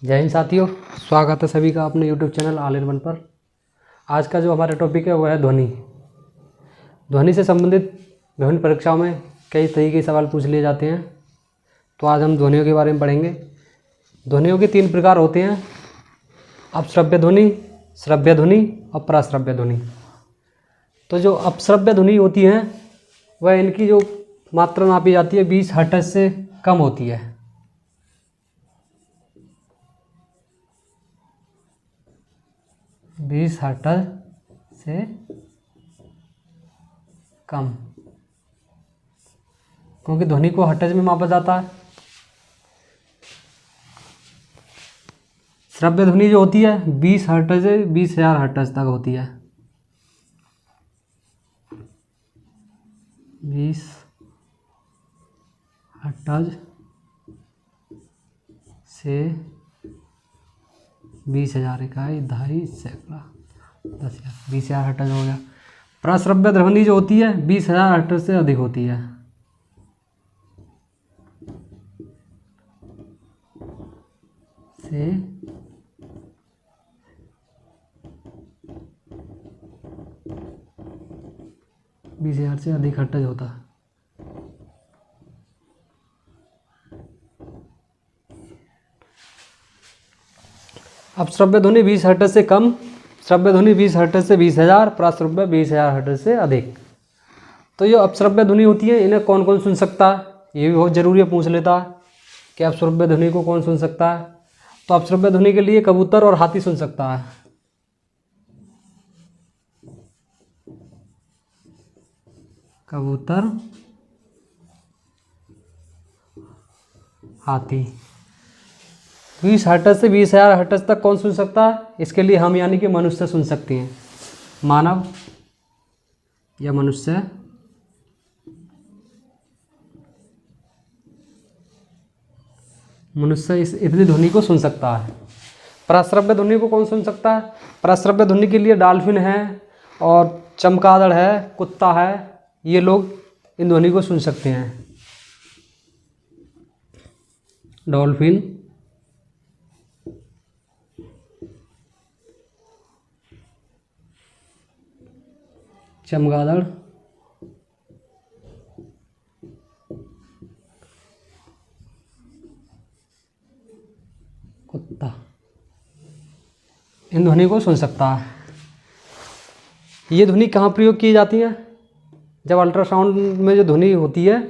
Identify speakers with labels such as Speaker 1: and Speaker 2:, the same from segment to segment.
Speaker 1: जय हिंद साथियों, स्वागत है सभी का अपने YouTube channel all in one पर। आज का जो हमारा टॉपिक है वो है ध्वनि। ध्वनि से संबंधित विभिन्न परीक्षाओं में कई तरीके के सवाल पूछ लिए जाते हैं, तो आज हम ध्वनियों के बारे में पढ़ेंगे। ध्वनियों के 3 प्रकार होते हैं: अपश्रव्य ध्वनि, श्रव्य ध्वनि और पराश्रव्य ध्वनि। तो जो अपश्रव्य ध्वनि होती है वह इनकी जो मात्रा नापी जाती है 20 हर्ट्ज से कम होती है। 20 हर्ट्ज से कम, क्योंकि ध्वनि को हर्ट्ज में मापा जाता है। श्रव्य ध्वनि जो होती है 20 हर्ट्ज से 20,000 हर्ट्ज तक होती है। 20 हर्ट्ज से 20,000 इकाई, 2.5 सैकड़ा, 10,000, 20,000 हर्ट्ज हो गया। पराश्रव्य ध्वनि जो होती है 20,000 हर्ट्ज से अधिक होती है। से 20,000 से अधिक हर्ट्ज होता है। अब श्रव्य ध्वनि 20 हर्ट्ज से कम, श्रव्य ध्वनि 20 हर्ट्ज से 20,000, पराश्रव्य 20,000 हर्ट्ज से अधिक। तो ये अपश्रव्य ध्वनि होती है, इन्हें कौन कौन सुन सकता है, ये भी बहुत जरूरी है, पूछ लेता है कि अपश्रव्य ध्वनि को कौन सुन सकता है। तो अपश्रव्य ध्वनि के लिए कबूतर और हाथी सुन सकता है। कबूतर, हाथी। 20 हर्ट्ज से 20,000 हर्ट्ज तक कौन सुन सकता है? इसके लिए हम यानी कि मनुष्य सुन सकते हैं। मानव या मनुष्य इस इतनी ध्वनि को सुन सकता है। पराश्रव्य ध्वनि को कौन सुन सकता है? पराश्रव्य ध्वनि के लिए डॉल्फिन है और चमगादड़ है, कुत्ता है, ये लोग इन ध्वनि को सुन सकते हैं। डॉल्फिन, चमगादड़, कुत्ता, इन ध्वनि को सुन सकता है। ये ध्वनि कहाँ प्रयोग की जाती है? जब अल्ट्रासाउंड में जो ध्वनि होती है,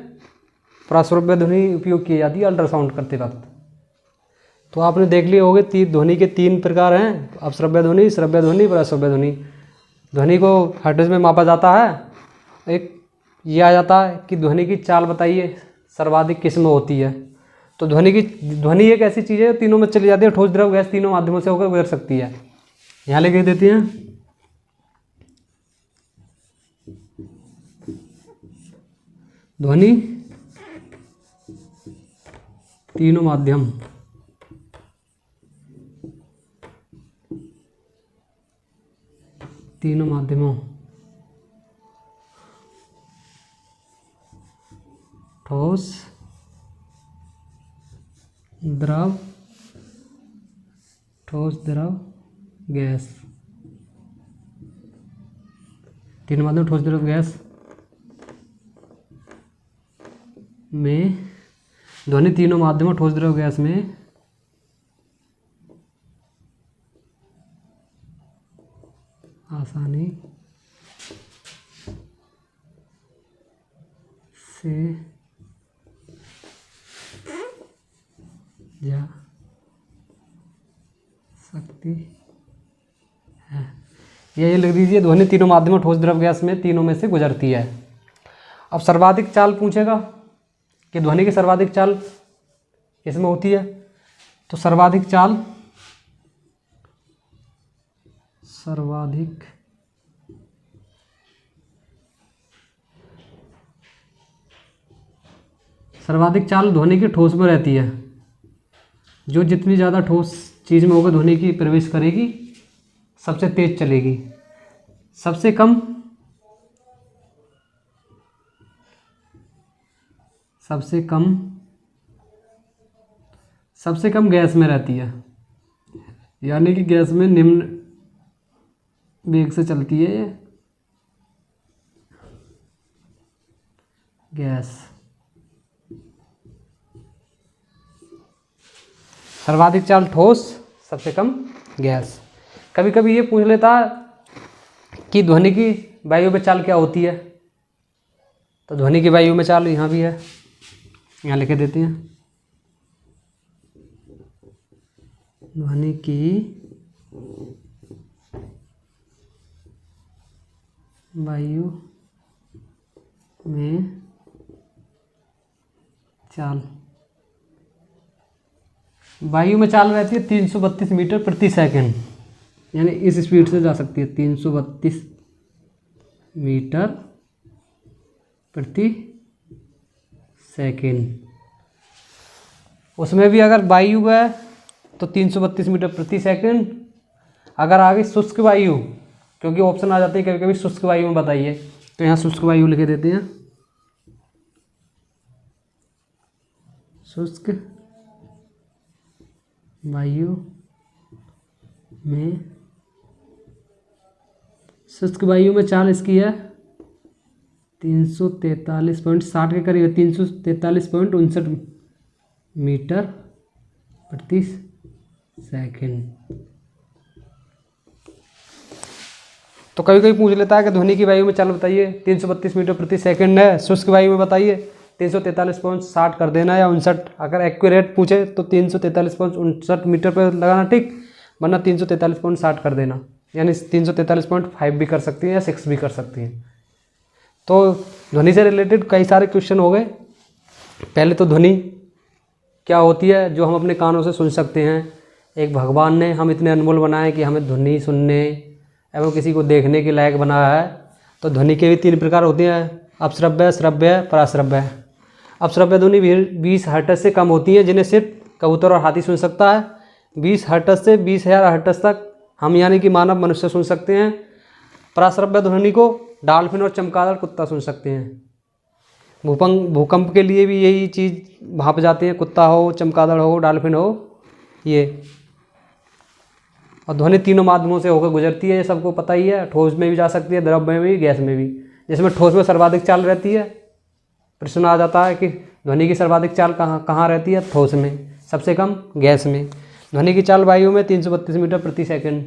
Speaker 1: पराश्रव्य ध्वनि उपयोग की जाती है अल्ट्रासाउंड करते वक्त। तो आपने देख लिए होंगे ध्वनि के 3 प्रकार हैं: अपश्रव्य ध्वनि, श्रव्य ध्वनि, पराश्रव्य ध्वनि। ध्वनि को हर्ट्ज में मापा जाता है। एक ये आ जाता है कि ध्वनि की चाल बताइए सर्वाधिक किस में होती है। तो ध्वनि एक ऐसी चीज़ है तीनों में चली जाती है, ठोस, द्रव, गैस, तीनों माध्यमों से होकर गुजर सकती है। यहाँ लिख देते हैं ध्वनि तीनों माध्यम, तीनों माध्यमों, ठोस, द्रव, गैस, तीनों माध्यम, ठोस, द्रव, गैस में ध्वनि तीनों माध्यमों, ठोस, द्रव, गैस में आसानी से जा सकती है। ये लिख दीजिए, ध्वनि तीनों माध्यमों, ठोस, द्रव, गैस में तीनों में से गुजरती है। अब सर्वाधिक चाल पूछेगा कि ध्वनि की सर्वाधिक चाल किसमें होती है? तो सर्वाधिक चाल ध्वनि की ठोस में रहती है। जो जितनी ज़्यादा ठोस चीज़ में होगा ध्वनि की प्रवेश करेगी, सबसे तेज चलेगी। सबसे कम सबसे कम गैस में रहती है। यानी कि गैस में निम्न वेग से चलती है ये गैस। सर्वाधिक चाल ठोस, सबसे कम गैस। कभी कभी ये पूछ लेता है कि ध्वनि की वायु में चाल क्या होती है, तो ध्वनि की वायु में चाल यहाँ भी है, यहाँ लिखे देते हैं। ध्वनि की वायु में चाल, वायु में चाल रहती है 332 मीटर प्रति सेकंड, यानी इस स्पीड से जा सकती है 332 मीटर प्रति सेकंड। उसमें भी अगर वायु है तो 332 मीटर प्रति सेकंड। अगर आगे शुष्क वायु, क्योंकि ऑप्शन आ जाते हैं कभी कभी शुष्क वायु में बताइए, तो यहाँ शुष्क वायु लिखे देते हैं। शुष्क वायु में, शुष्क वायु में चाल इसकी है 343.60 के करीब, 343.59 मीटर प्रति सेकंड। तो कभी कभी पूछ लेता है कि ध्वनि की वायु में चाल बताइए, 332 मीटर प्रति सेकंड है, शुष्क वायु में बताइए 343.60 कर देना या 59। अगर एक्यूरेट पूछे तो 343.59 मीटर पर लगाना ठीक, वरना 343.60 कर देना, यानी 343.5 भी कर सकती हैं या 6 भी कर सकती हैं। तो ध्वनि से रिलेटेड कई सारे क्वेश्चन हो गए। पहले तो ध्वनि क्या होती है जो हम अपने कानों से सुन सकते हैं। एक भगवान ने हम इतने अनमोल बनाए कि हमें ध्वनि सुनने एवं किसी को देखने के लायक बनाया है। तो ध्वनि के भी 3 प्रकार होते हैं, अपश्रव्य, श्रव्य, पराश्रव्य। अपश्रव्य ध्वनि 20 हर्ट्ज से कम होती है, जिन्हें सिर्फ कबूतर और हाथी सुन सकता है। 20 हर्ट्ज से 20,000 हर्ट्ज तक हम यानी कि मानव मनुष्य सुन सकते हैं। पराश्रव्य ध्वनि को डॉल्फिन और चमगादड़ कुत्ता सुन सकते हैं। भूकंप के लिए भी यही चीज़ भाप जाते हैं, कुत्ता हो, चमगादड़ हो, डॉल्फिन हो ये। और ध्वनि तीनों माध्यमों से होकर गुजरती है, ये सबको पता ही है। ठोस में भी जा सकती है, द्रव में भी, गैस में भी। जिसमें ठोस में सर्वाधिक चाल रहती है, प्रश्न आ जाता है कि ध्वनि की सर्वाधिक चाल कहाँ रहती है, ठोस में, सबसे कम गैस में। ध्वनि की चाल वायु में 332 मीटर प्रति सेकंड।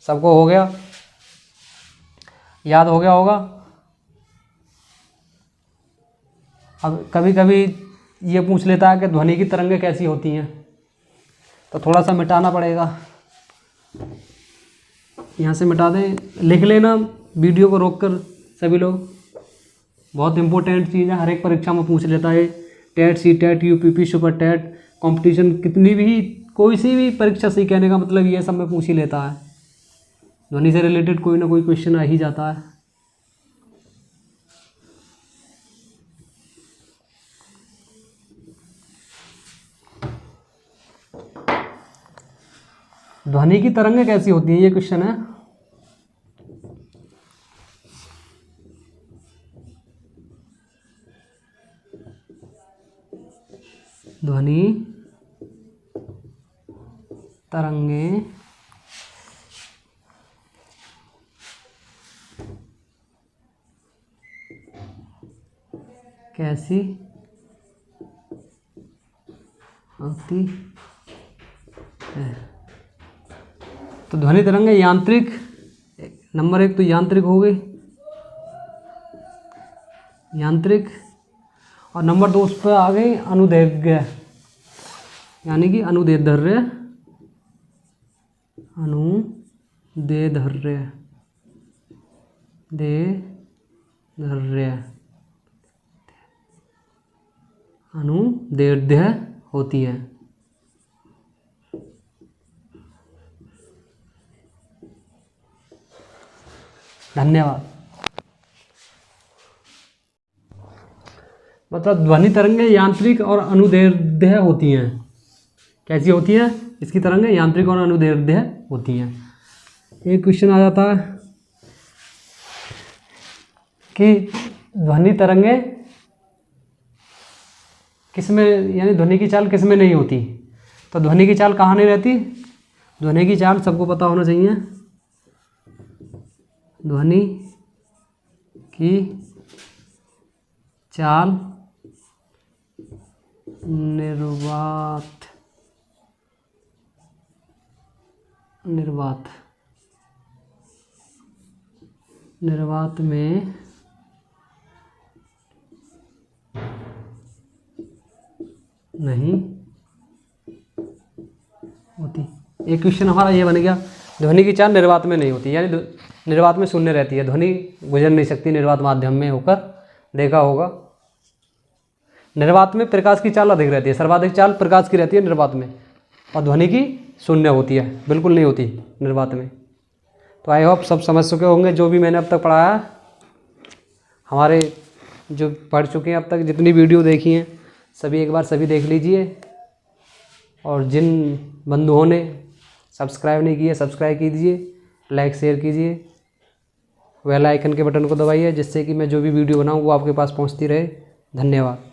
Speaker 1: सबको हो गया, याद हो गया होगा। अब कभी कभी ये पूछ लेता है कि ध्वनि की तरंगें कैसी होती हैं, तो थोड़ा सा मिटाना पड़ेगा। यहाँ से मिटा दें, लिख लेना वीडियो को रोककर सभी लोग। बहुत इंपॉर्टेंट चीज़ है, हर एक परीक्षा में पूछ लेता है। TET, C TET, UPP, super TET, competition, कितनी भी कोई सी भी परीक्षा से कहने का मतलब ये सब में पूछ ही लेता है। ध्वनि से रिलेटेड कोई ना कोई क्वेश्चन आ ही जाता है। ध्वनि की तरंगें कैसी होती हैं, ये क्वेश्चन है। ध्वनि तरंगें कैसी होती है। तो ध्वनि तरंगें यांत्रिक, नंबर 1 तो यांत्रिक हो गई, यांत्रिक। और नंबर 2 उस पर आ गई अनुदैर्घ्य, यानी कि अनुदैर्ध्य, अनुदैर्ध्य, अनुदैर्ध्य होती है। धन्यवाद। मतलब ध्वनि तरंगें यांत्रिक और अनुदैर्ध्य होती हैं। कैसी होती है इसकी तरंगें? यांत्रिक और अनुदैर्ध्य होती हैं। एक क्वेश्चन आ जाता है कि ध्वनि तरंगें किसमें, यानी ध्वनि की चाल किसमें नहीं होती। तो ध्वनि की चाल कहाँ नहीं रहती? ध्वनि की चाल सबको पता होना चाहिए। ध्वनि की चाल निर्वात में नहीं होती। एक क्वेश्चन हमारा ये बन गया, ध्वनि की चाल निर्वात में नहीं होती, यानी निर्वात में शून्य रहती है, ध्वनि गुजर नहीं सकती निर्वात माध्यम में होकर, देखा होगा। निर्वात में प्रकाश की चाल अधिक रहती है, सर्वाधिक चाल प्रकाश की रहती है निर्वात में, और ध्वनि की शून्य होती है, बिल्कुल नहीं होती निर्वात में। तो आई होप सब समझ चुके होंगे जो भी मैंने अब तक पढ़ाया। हमारे जो पढ़ चुके हैं अब तक, जितनी वीडियो देखी हैं सभी एक बार सभी देख लीजिए, और जिन बंधुओं ने सब्सक्राइब नहीं किए सब्सक्राइब कीजिए, लाइक शेयर कीजिए, बेल आइकन के बटन को दबाइए, जिससे कि मैं जो भी वीडियो बनाऊँ वो आपके पास पहुँचती रहे। धन्यवाद।